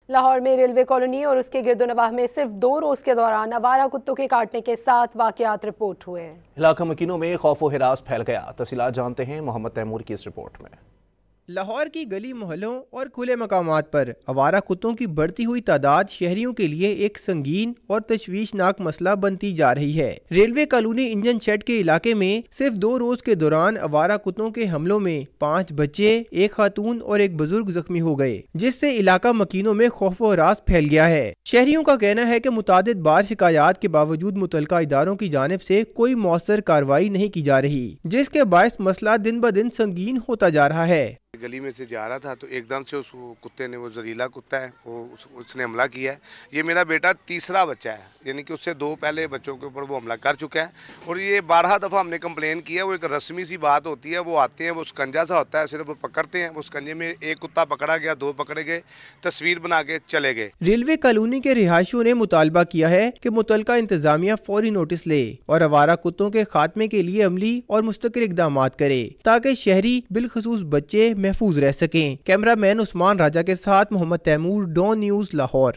لاہور میں railway colony اور اس کے گرد و نواح میں صرف 2 روز کے دوران آوارہ کتوں کے کاٹنے کے 7 واقعات رپورٹ ہوئے۔ علاقہ مکینوں میں خوف و ہراس پھیل گیا۔ تفصیلات جانتے ہیں محمد تیمور کی اس رپورٹ میں۔ لاہور کی گلی محلوں اور کھلے مقامات پر آوارہ کتوں کی بڑھتی ہوئی تعداد شہریوں کے لیے ایک سنگین اور تشویشناک مسئلہ بنتی جا رہی ہے۔ ریلوے کالونی انجن شیڈ کے علاقے میں صرف 2 روز کے دوران آوارہ کتوں کے حملوں میں 5 بچے، 1 خاتون اور 1 بزرگ زخمی ہو گئے، جس سے علاقہ مکینوں میں خوف و ہراس پھیل گیا ہے۔ شہریوں کا کہنا ہے کہ متعدد بار شکایات کے باوجود متعلقہ اداروں کی جانب سے کوئی مؤثر کارروائی نہیں کی جا رہی، جس کے باعث مسئلہ دن بدن سنگین ہوتا جا رہا ہے۔ گلی میں سے جا رہا تھا تو ایک دم سے اس کتے نے، وہ زہریلا کتا ہے، اس نے حملہ کیا ہے۔ یہ میرا بیٹا تیسرا بچہ ہے، یعنی کہ اس سے 2 پہلے بچوں کے اوپر وہ حملہ کر چکا ہے، اور یہ 12 دفعہ ہم نے کمپلین کیا۔ وہ ایک رسمی سی بات ہوتی ہے، وہ آتے ہیں، وہ سکنجا سا ہوتا ہے، صرف وہ پکڑتے ہیں، وہ سکنجے میں 1 کتا پکڑا گیا، 2 پکڑے گئے، تصویر بنا کے چلے گئے۔ ریلوے کالونی کے رہائشیوں نے مطالبہ کیا ہے کہ متعلقہ انتظامیہ فوری نوٹس لے اور آوارہ کتوں کے خاتمے کے لیے عملی اور مستقل اقدامات کرے تاکہ شہری بالخصوص بچے محفوظ رہ سکیں۔ کیمرہ مین عثمان راجہ کے ساتھ محمد تیمور، ڈون نیوز، لاہور۔